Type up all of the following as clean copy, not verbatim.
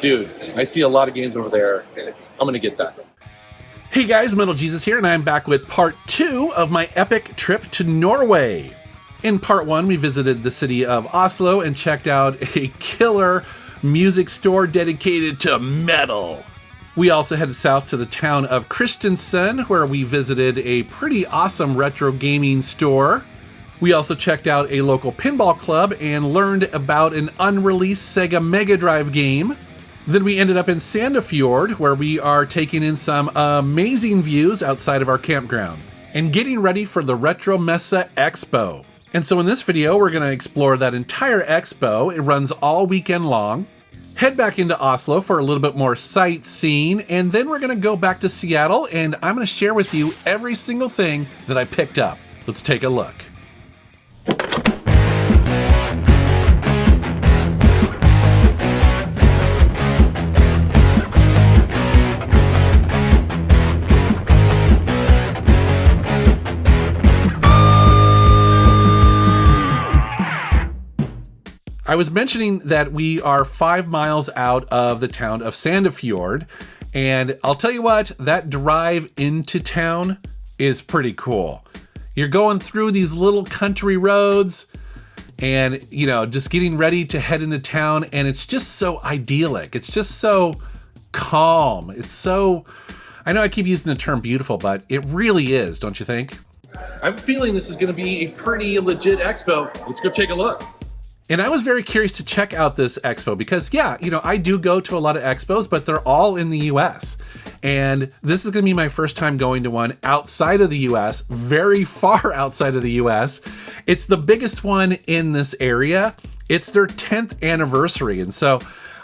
dude, I see a lot of games over there. I'm going to get that. Hey guys, Metal Jesus here, and I'm back with part 2 of my epic trip to Norway. In part 1, we visited the city of Oslo and checked out a killer music store dedicated to metal. We also headed south to the town of Kristiansand, where we visited a pretty awesome retro gaming store. We also checked out a local pinball club and learned about an unreleased Sega Mega Drive game. Then we ended up in Sandefjord, where we are taking in some amazing views outside of our campground and getting ready for the RetroMessa Expo. And so in this video, we're going to explore that entire expo. It runs all weekend long. Head back into Oslo for a little bit more sightseeing, and then we're going to go back to Seattle, and I'm going to share with you every single thing that I picked up. Let's take a look. I was mentioning that we are 5 miles out of the town of Sandefjord, and I'll tell you what, that drive into town is pretty cool. You're going through these little country roads and, you know, just getting ready to head into town, and it's just so idyllic. It's just so calm. It's so, I know I keep using the term beautiful, but it really is, don't you think? I have a feeling this is going to be a pretty legit expo. Let's go take a look. And I was very curious to check out this expo because, yeah, you know, I do go to a lot of expos, but they're all in the US. And this is going to be my first time going to one outside of the US, very far outside of the US. It's the biggest one in this area. It's their 10th anniversary. And so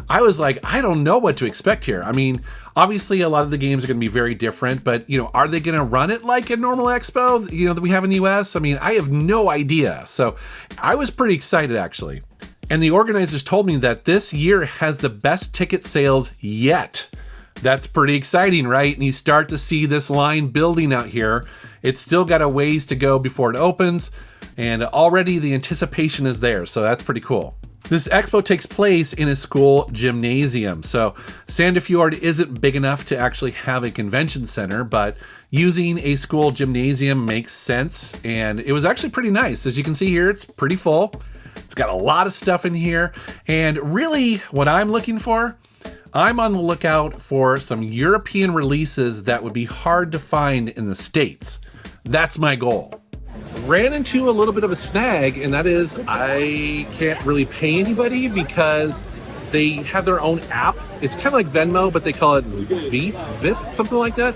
I was like, I don't know what to expect here. I mean, obviously a lot of the games are going to be very different, but, you know, are they going to run it like a normal expo, you know, that we have in the US? I mean, I have no idea. So I was pretty excited, actually. And the organizers told me that this year has the best ticket sales yet. That's pretty exciting, right? And you start to see this line building out here. It's still got a ways to go before it opens, and already the anticipation is there. So that's pretty cool. This expo takes place in a school gymnasium. So Sandefjord isn't big enough to actually have a convention center, but using a school gymnasium makes sense. And it was actually pretty nice. As you can see here, it's pretty full. It's got a lot of stuff in here. And really what I'm looking for, I'm on the lookout for some European releases that would be hard to find in the States. That's my goal. Ran into a little bit of a snag, and that is I can't really pay anybody because they have their own app. It's kind of like Venmo, but they call it VIP, something like that.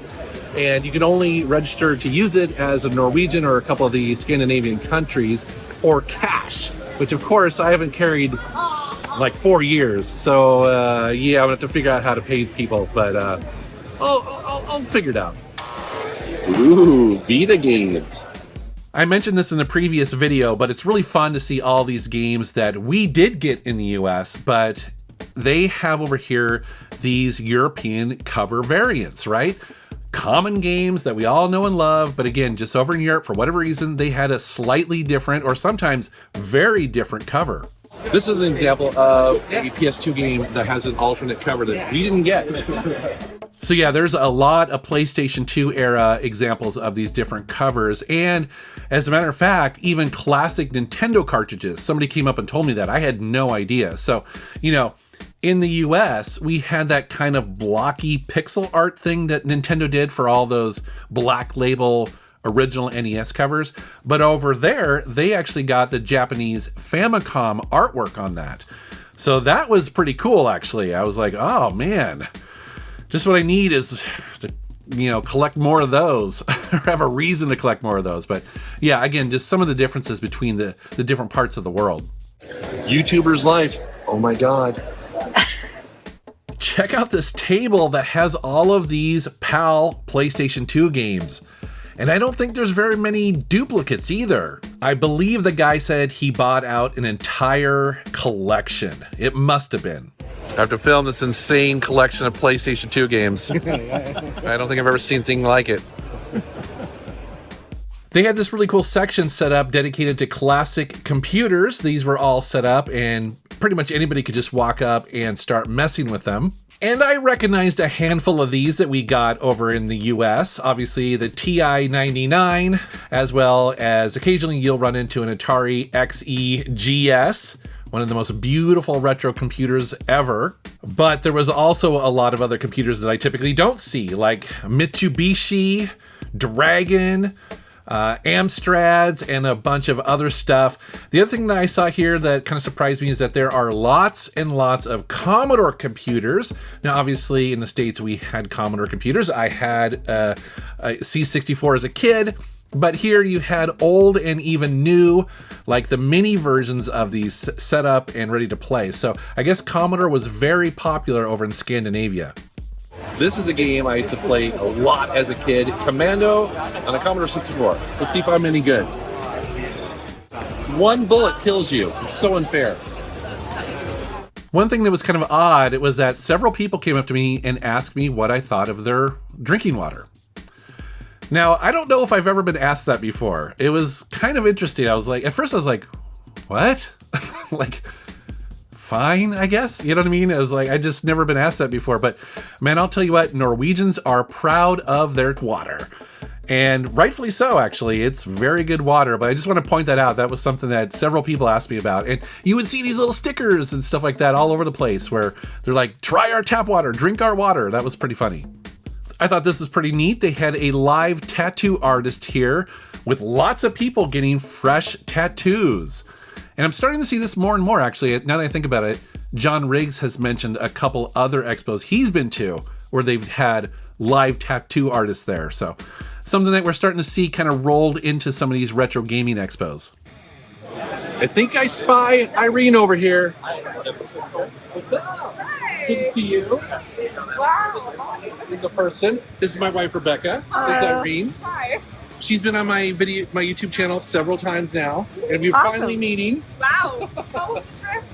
And you can only register to use it as a Norwegian or a couple of the Scandinavian countries, or cash, which of course I haven't carried like 4 years. So yeah, I'm gonna have to figure out how to pay people, but I'll figure it out. Ooh, Vita games. I mentioned this in the previous video, but it's really fun to see all these games that we did get in the US, but they have over here these European cover variants, right? Common games that we all know and love, but again, just over in Europe, for whatever reason, they had a slightly different or sometimes very different cover. This is an example of a PS2 game that has an alternate cover that we didn't get. So yeah, there's a lot of PlayStation 2 era examples of these different covers. And as a matter of fact, even classic Nintendo cartridges. Somebody came up and told me that. I had no idea. So, you know, in the US, we had that kind of blocky pixel art thing that Nintendo did for all those black label original NES covers. But over there, they actually got the Japanese Famicom artwork on that. So that was pretty cool, actually. I was like, oh man. Just what I need is to, you know, collect more of those or have a reason to collect more of those. But yeah, again, just some of the differences between the different parts of the world. YouTuber's life. Oh my God. Check out this table that has all of these PAL PlayStation 2 games. And I don't think there's very many duplicates either. I believe the guy said he bought out an entire collection. It must have been. I have to film this insane collection of PlayStation 2 games. I don't think I've ever seen anything like it. They had this really cool section set up dedicated to classic computers. These were all set up, and pretty much anybody could just walk up and start messing with them. And I recognized a handful of these that we got over in the US. Obviously the TI-99, as well as occasionally you'll run into an Atari XE-GS, one of the most beautiful retro computers ever. But there was also a lot of other computers that I typically don't see, like Mitsubishi, Dragon, Amstrads, and a bunch of other stuff. The other thing that I saw here that kind of surprised me is that there are lots and lots of Commodore computers. Now, obviously, in the States, we had Commodore computers. I had a C64 as a kid, but here you had old and even new, like the mini versions of these set up and ready to play. So I guess Commodore was very popular over in Scandinavia. This is a game I used to play a lot as a kid. Commando on a Commodore 64. Let's see if I'm any good. One bullet kills you. It's so unfair. One thing that was kind of odd was that several people came up to me and asked me what I thought of their drinking water. Now, I don't know if I've ever been asked that before. It was kind of interesting. At first I was like, what? Like, fine, I guess. You know what I mean? It was like, I just never been asked that before. But man, I'll tell you what, Norwegians are proud of their water. And rightfully so, actually. It's very good water. But I just want to point that out. That was something that several people asked me about. And you would see these little stickers and stuff like that all over the place where they're like, try our tap water, drink our water. That was pretty funny. I thought this was pretty neat. They had a live tattoo artist here with lots of people getting fresh tattoos. And I'm starting to see this more and more, actually. Now that I think about it, John Riggs has mentioned a couple other expos he's been to where they've had live tattoo artists there. So something that we're starting to see kind of rolled into some of these retro gaming expos. I think I spy Irene over here. What's up? Hi. Good to see you. Wow. This is a person. This is my wife, Rebecca. This is Irene. Hi. She's been on my YouTube channel several times now, and we're Awesome. finally meeting. Wow. How was the trip?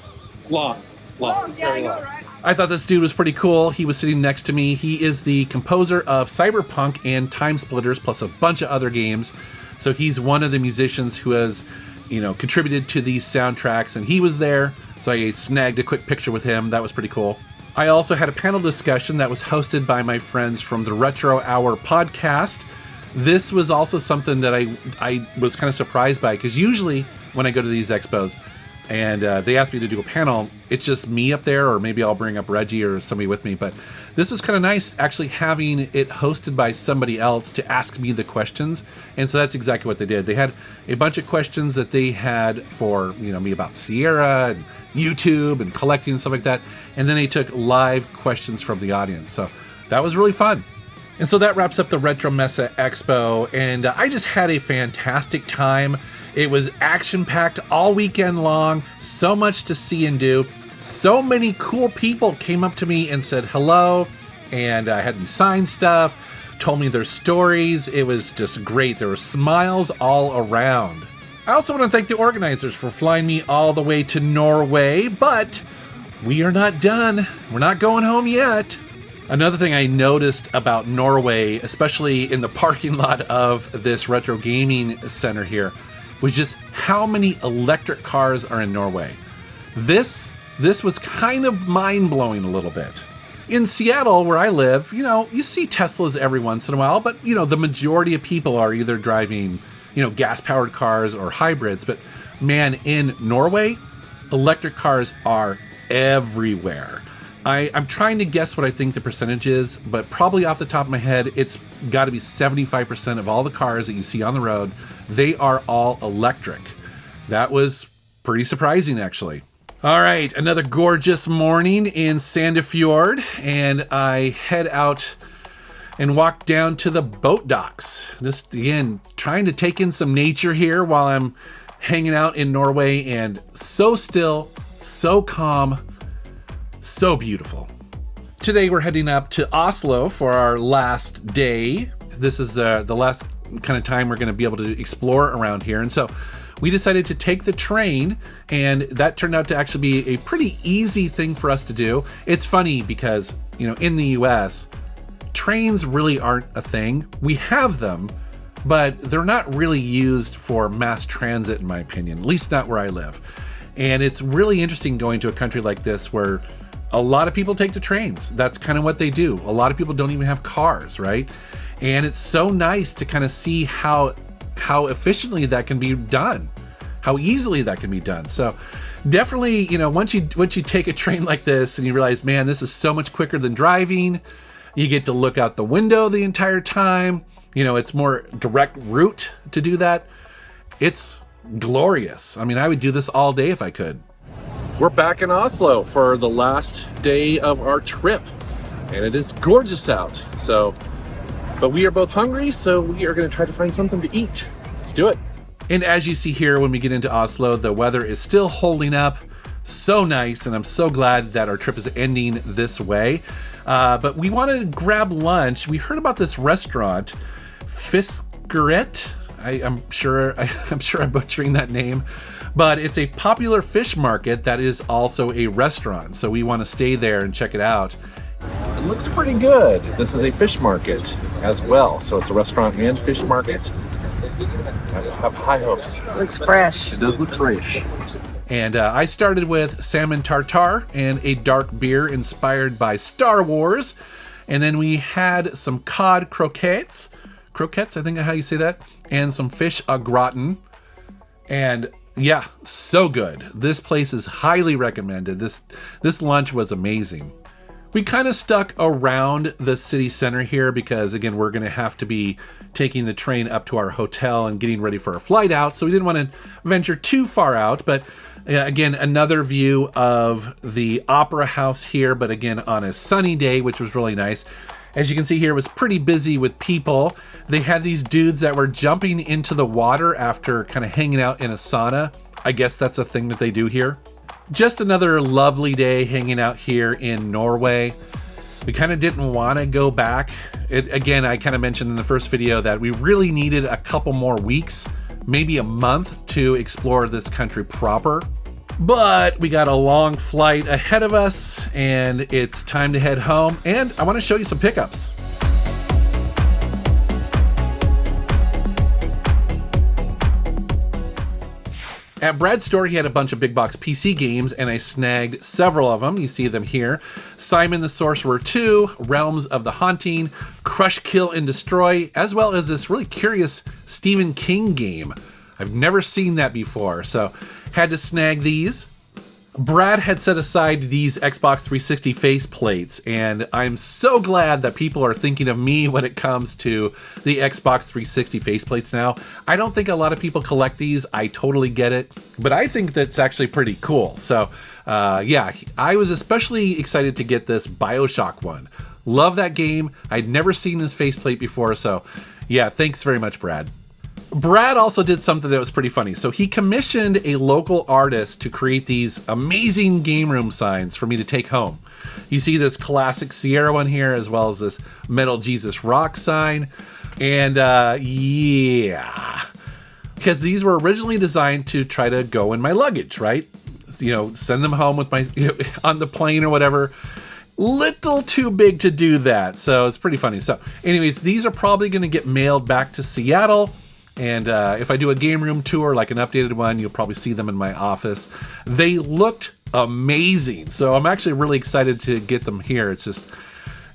Long. Oh, yeah, I very know, long. right? I thought this dude was pretty cool. He was sitting next to me. He is the composer of Cyberpunk and Time Splitters, plus a bunch of other games. So he's one of the musicians who has, contributed to these soundtracks, and he was there. So I snagged a quick picture with him. That was pretty cool. I also had a panel discussion that was hosted by my friends from the Retro Hour podcast. This was also something that I was kind of surprised by, because usually when I go to these expos and they ask me to do a panel, it's just me up there, or maybe I'll bring up Reggie or somebody with me. But this was kind of nice, actually having it hosted by somebody else to ask me the questions. And so that's exactly what they did. They had a bunch of questions that they had for me about Sierra and YouTube and collecting and stuff like that. And then they took live questions from the audience. So that was really fun. And so that wraps up the RetroMessa Expo, and I just had a fantastic time. It was action-packed all weekend long, so much to see and do. So many cool people came up to me and said hello, and had me sign stuff, told me their stories. It was just great. There were smiles all around. I also want to thank the organizers for flying me all the way to Norway, but we are not done. We're not going home yet. Another thing I noticed about Norway, especially in the parking lot of this retro gaming center here, was just how many electric cars are in Norway. This was kind of mind-blowing a little bit. In Seattle, where I live, you see Teslas every once in a while, but the majority of people are either driving, gas-powered cars or hybrids. But man, in Norway, electric cars are everywhere. I'm trying to guess what I think the percentage is, but probably off the top of my head, it's got to be 75% of all the cars that you see on the road, they are all electric. That was pretty surprising, actually. All right, another gorgeous morning in Sandefjord, and I head out and walk down to the boat docks. Just, again, trying to take in some nature here while I'm hanging out in Norway, and so still, so calm, so beautiful. Today we're heading up to Oslo for our last day. This is the last kind of time we're going to be able to explore around here. And so we decided to take the train, and that turned out to actually be a pretty easy thing for us to do. It's funny because, in the US, trains really aren't a thing. We have them, but they're not really used for mass transit, in my opinion, at least not where I live. And it's really interesting going to a country like this where a lot of people take the trains. That's kind of what they do. A lot of people don't even have cars, right? And it's so nice to kind of see how efficiently that can be done, how easily that can be done. So definitely, you know, once you take a train like this and you realize, man, this is so much quicker than driving. You get to look out the window the entire time. You know, it's more direct route to do that. It's glorious. I mean, I would do this all day if I could. We're back in Oslo for the last day of our trip, and it is gorgeous out. But we are both hungry, so we are going to try to find something to eat. Let's do it. And as you see here, when we get into Oslo, the weather is still holding up. So nice, and I'm so glad that our trip is ending this way. But we wanted to grab lunch. We heard about this restaurant, Fiskeret. I'm sure I'm butchering that name, but it's a popular fish market that is also a restaurant. So we want to stay there and check it out. It looks pretty good. This is a fish market as well. So it's a restaurant and fish market. I have high hopes. Looks fresh. It does look fresh. And I started with salmon tartare and a dark beer inspired by Star Wars. And then we had some cod croquettes. Croquettes, I think is how you say that. And some fish au gratin. And yeah, so good. This place is highly recommended. This lunch was amazing. We kind of stuck around the city center here because, again, we're going to have to be taking the train up to our hotel and getting ready for a flight out. So we didn't want to venture too far out. But again, another view of the Opera House here, but again, on a sunny day, which was really nice. As you can see here, it was pretty busy with people. They had these dudes that were jumping into the water after kind of hanging out in a sauna. I guess that's a thing that they do here. Just another lovely day hanging out here in Norway. We kind of didn't want to go back. Again, I kind of mentioned in the first video that we really needed a couple more weeks, maybe a month, to explore this country proper. But we got a long flight ahead of us, and it's time to head home. And I want to show you some pickups. At Brad's store, he had a bunch of big box PC games, and I snagged several of them. You see them here. Simon the Sorcerer 2, Realms of the Haunting, Crush, Kill, and Destroy, as well as this really curious Stephen King game. I've never seen that before, so had to snag these. Brad had set aside these Xbox 360 faceplates, and I'm so glad that people are thinking of me when it comes to the Xbox 360 faceplates now. I don't think a lot of people collect these. I totally get it, but I think that's actually pretty cool. So, yeah, I was especially excited to get this BioShock one. Love that game. I'd never seen this faceplate before, so yeah, thanks very much, Brad. Brad also did something that was pretty funny. So he commissioned a local artist to create these amazing game room signs for me to take home. You see this classic Sierra one here, as well as this MetalJesusRocks sign. And yeah, because these were originally designed to try to go in my luggage, right? You know, send them home with my on the plane or whatever. Little too big to do that. So it's pretty funny. So anyways, these are probably going to get mailed back to Seattle. And if I do a game room tour, like an updated one, you'll probably see them in my office. They looked amazing. So I'm actually really excited to get them here. It's just,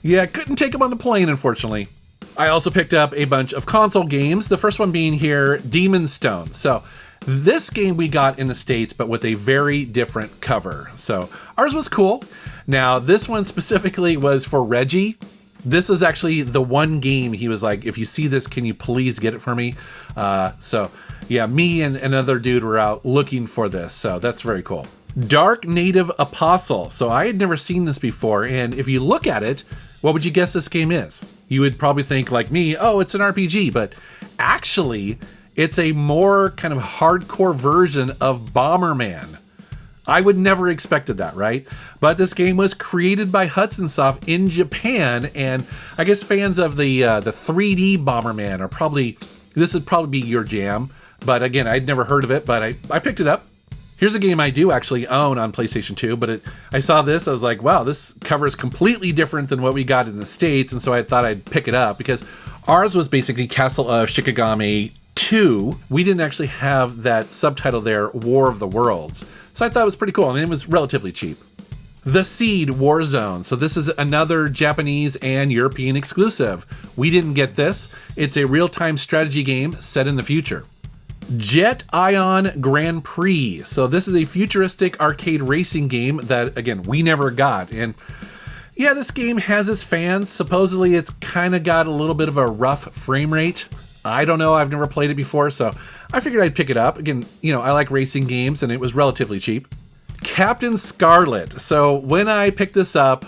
yeah, couldn't take them on the plane, unfortunately. I also picked up a bunch of console games. The first one being here, Demon's Stone. So this game we got in the States, but with a very different cover. So ours was cool. Now, this one specifically was for Reggie. This is actually the one game he was like, if you see this, can you please get it for me? So yeah, me and another dude were out looking for this. So that's very cool. Dark Native Apostle. So I had never seen this before. And if you look at it, what would you guess this game is? You would probably think like me, oh, it's an RPG. But actually, it's a more kind of hardcore version of Bomberman. I would never expected that, right? But this game was created by Hudson Soft in Japan, and I guess fans of the 3D Bomberman are probably, this would probably be your jam. But again, I'd never heard of it, but I picked it up. Here's a game I do actually own on PlayStation 2, but I saw this, I was like, wow, this cover is completely different than what we got in the States, and so I thought I'd pick it up because ours was basically Castle of Shikigami 2, we didn't actually have that subtitle there, War of the Worlds. So I thought it was pretty cool, and it was relatively cheap. The Seed Warzone. So this is another Japanese and European exclusive. We didn't get this. It's a real-time strategy game set in the future. Jet Ion Grand Prix. So this is a futuristic arcade racing game that, again, we never got. And yeah, this game has its fans. Supposedly it's kind of got a little bit of a rough frame rate. I don't know. I've never played it before, so I figured I'd pick it up. Again, you know, I like racing games, and it was relatively cheap. Captain Scarlet. So when I picked this up,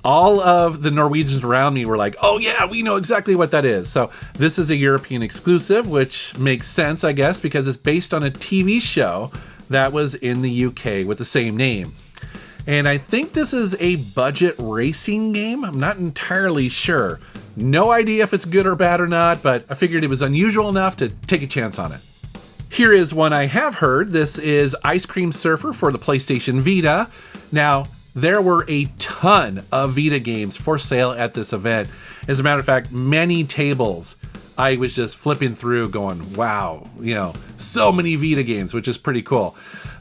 all of the Norwegians around me were like, oh yeah, we know exactly what that is. So this is a European exclusive, which makes sense, I guess, because it's based on a TV show that was in the UK with the same name. And I think this is a budget racing game. I'm not entirely sure. No idea if it's good or bad or not, but I figured it was unusual enough to take a chance on it. Here is one I have heard. This is Ice Cream Surfer for the PlayStation Vita. Now, there were a ton of Vita games for sale at this event. As a matter of fact, many tables I was just flipping through going, wow, you know, so many Vita games, which is pretty cool.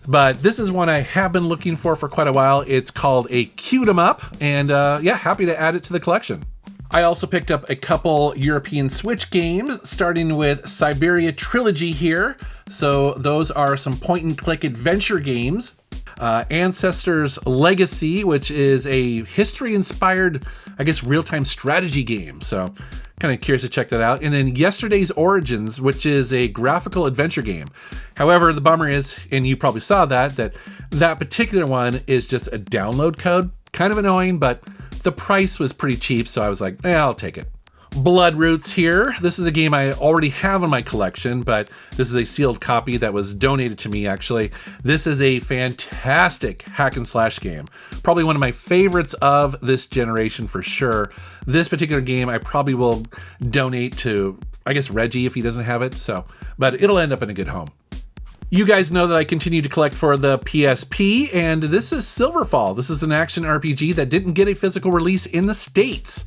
But this is one I have been looking for quite a while. It's called a Cute 'em Up, and yeah, happy to add it to the collection. I also picked up a couple European Switch games, starting with Siberia Trilogy here. So those are some point-and-click adventure games. Ancestors Legacy, which is a history-inspired, I guess, real-time strategy game. So kind of curious to check that out. And then Yesterday's Origins, which is a graphical adventure game. However, the bummer is, and you probably saw that particular one is just a download code. Kind of annoying, but the price was pretty cheap, so I was like, I'll take it. Blood Roots here. This is a game I already have in my collection, but this is a sealed copy that was donated to me, actually. This is a fantastic hack and slash game. Probably one of my favorites of this generation for sure. This particular game I probably will donate to, I guess, Reggie if he doesn't have it, but it'll end up in a good home. You guys know that I continue to collect for the PSP, and this is Silverfall. This is an action RPG that didn't get a physical release in the States.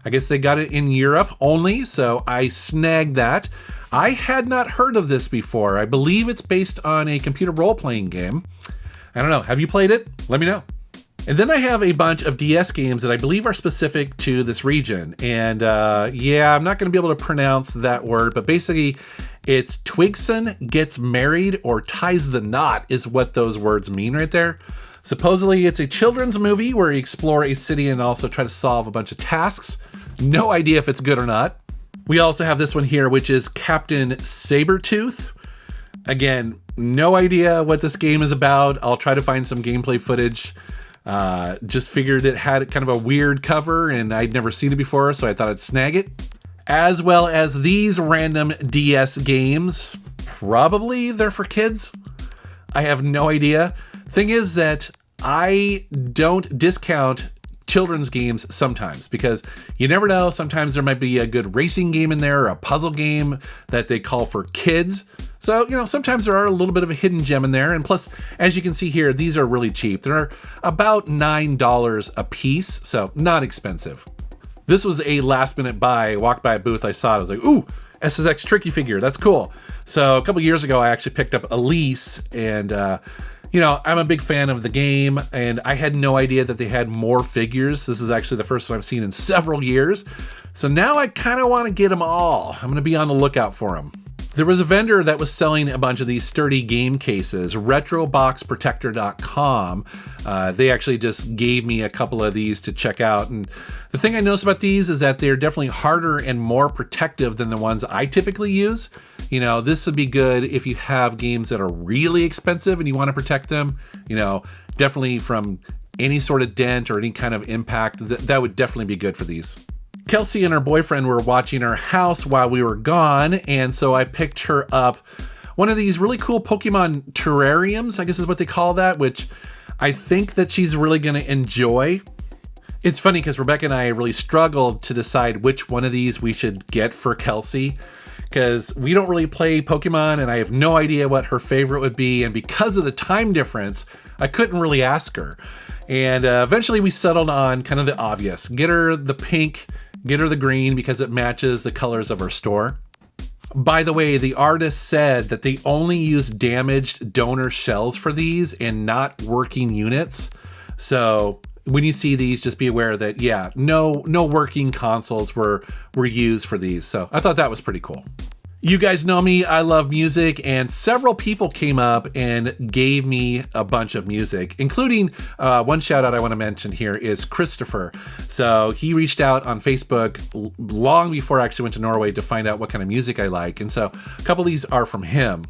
I guess they got it in Europe only, so I snagged that. I had not heard of this before. I believe it's based on a computer role-playing game. I don't know. Have you played it? Let me know. And then I have a bunch of DS games that I believe are specific to this region. And yeah, I'm not going to be able to pronounce that word, but basically it's Twigson Gets Married or Ties the Knot is what those words mean right there. Supposedly it's a children's movie where you explore a city and also try to solve a bunch of tasks. No idea if it's good or not. We also have this one here, which is Captain Sabretooth. Again, no idea what this game is about. I'll try to find some gameplay footage. Just figured it had kind of a weird cover and I'd never seen it before, so I thought I'd snag it. As well as these random DS games. Probably they're for kids. I have no idea. Thing is that I don't discount children's games sometimes because you never know. Sometimes there might be a good racing game in there or a puzzle game that they call for kids. So, you know, sometimes there are a little bit of a hidden gem in there. And plus, as you can see here, these are really cheap. They're about $9 a piece, so not expensive. This was a last minute buy. I walked by a booth, I saw it, I was like, ooh, SSX Tricky Figure, that's cool. So a couple years ago, I actually picked up Elise, and you know, I'm a big fan of the game, and I had no idea that they had more figures. This is actually the first one I've seen in several years. So now I kind of want to get them all. I'm going to be on the lookout for them. There was a vendor that was selling a bunch of these sturdy game cases, retroboxprotector.com. They actually just gave me a couple of these to check out. And the thing I noticed about these is that they're definitely harder and more protective than the ones I typically use. You know, this would be good if you have games that are really expensive and you want to protect them, you know, definitely from any sort of dent or any kind of impact. That would definitely be good for these. Kelsey and her boyfriend were watching our house while we were gone, and so I picked her up one of these really cool Pokemon terrariums, I guess is what they call that, which I think that she's really going to enjoy. It's funny because Rebecca and I really struggled to decide which one of these we should get for Kelsey, because we don't really play Pokemon, and I have no idea what her favorite would be, and because of the time difference, I couldn't really ask her. And eventually we settled on kind of the obvious. Get her the pink, get her the green because it matches the colors of her store. By the way, the artist said that they only use damaged donor shells for these and not working units. So when you see these, just be aware that, yeah, no working consoles were used for these. So I thought that was pretty cool. You guys know me, I love music, and several people came up and gave me a bunch of music, including one shout out I want to mention here is Christopher. So he reached out on Facebook long before I actually went to Norway to find out what kind of music I like. And so a couple of these are from him.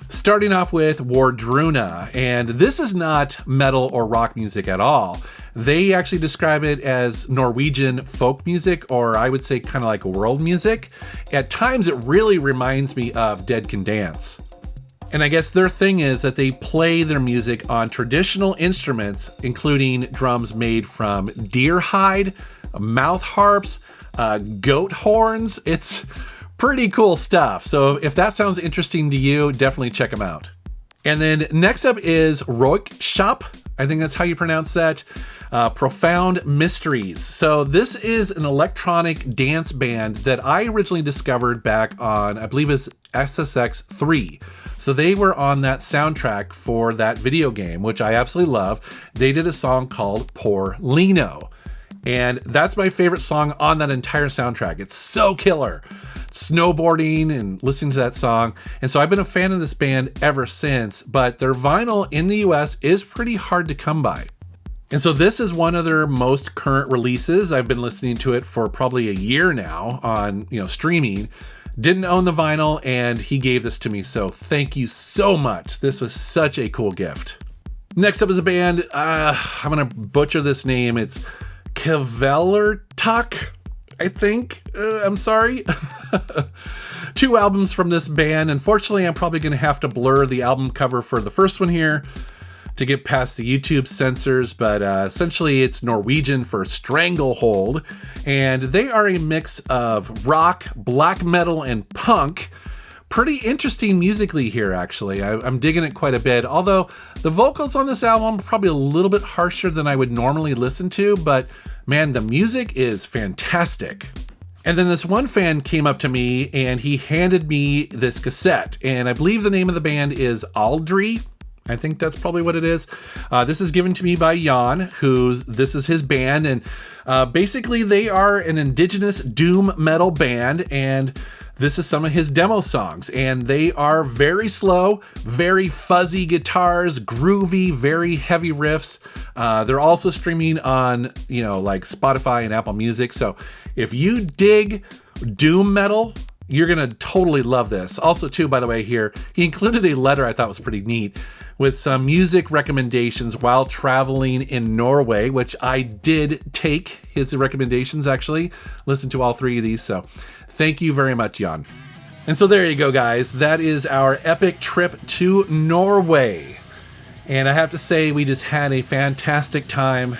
Starting off with Wardruna, and this is not metal or rock music at all. They actually describe it as Norwegian folk music, or I would say kind of like world music. At times it really reminds me of Dead Can Dance. And I guess their thing is that they play their music on traditional instruments, including drums made from deer hide, mouth harps, goat horns. It's pretty cool stuff. So if that sounds interesting to you, definitely check them out. And then next up is Roikshop. I think that's how you pronounce that. Profound Mysteries. So this is an electronic dance band that I originally discovered back on, I believe it's SSX 3. So they were on that soundtrack for that video game, which I absolutely love. They did a song called Poor Lino. And that's my favorite song on that entire soundtrack. It's so killer. Snowboarding and listening to that song. And so I've been a fan of this band ever since, but their vinyl in the US is pretty hard to come by. And so this is one of their most current releases. I've been listening to it for probably a year now on, streaming. Didn't own the vinyl, and he gave this to me. So thank you so much. This was such a cool gift. Next up is a band. I'm going to butcher this name. It's Kvelertak, I think. I'm sorry. 2 albums from this band. Unfortunately, I'm probably going to have to blur the album cover for the first one here to get past the YouTube censors, but essentially it's Norwegian for Stranglehold, and they are a mix of rock, black metal, and punk. Pretty interesting musically here, actually. I'm digging it quite a bit, although the vocals on this album are probably a little bit harsher than I would normally listen to, but man, the music is fantastic. And then this one fan came up to me and he handed me this cassette, and I believe the name of the band is Aldri. I think that's probably what it is. This is given to me by Jan, this is his band, and basically they are an indigenous doom metal band, and this is some of his demo songs, and they are very slow, very fuzzy guitars, groovy, very heavy riffs. They're also streaming on, like Spotify and Apple Music. So if you dig doom metal, you're going to totally love this. Also, too, by the way, here, he included a letter I thought was pretty neat with some music recommendations while traveling in Norway, which I did take his recommendations, actually. Listen to all 3 of these, so thank you very much, Jan. And so there you go, guys. That is our epic trip to Norway. And I have to say, we just had a fantastic time.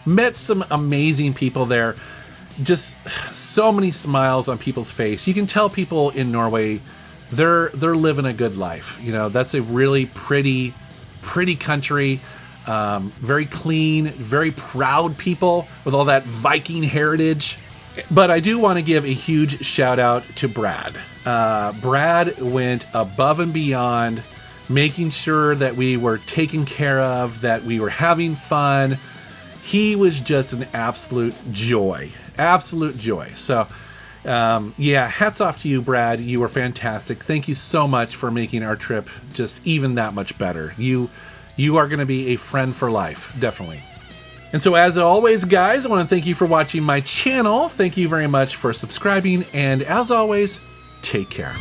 Met some amazing people there. Just so many smiles on people's face. You can tell people in Norway, they're living a good life. That's a really pretty country. Very clean, very proud people with all that Viking heritage. But I do want to give a huge shout out to Brad. Brad went above and beyond, making sure that we were taken care of, that we were having fun. He was just an absolute joy. Absolute joy. So, hats off to you, Brad. You were fantastic. Thank you so much for making our trip just even that much better. You are going to be a friend for life, definitely. And so, as always, guys, I want to thank you for watching my channel. Thank you very much for subscribing. And as always, take care.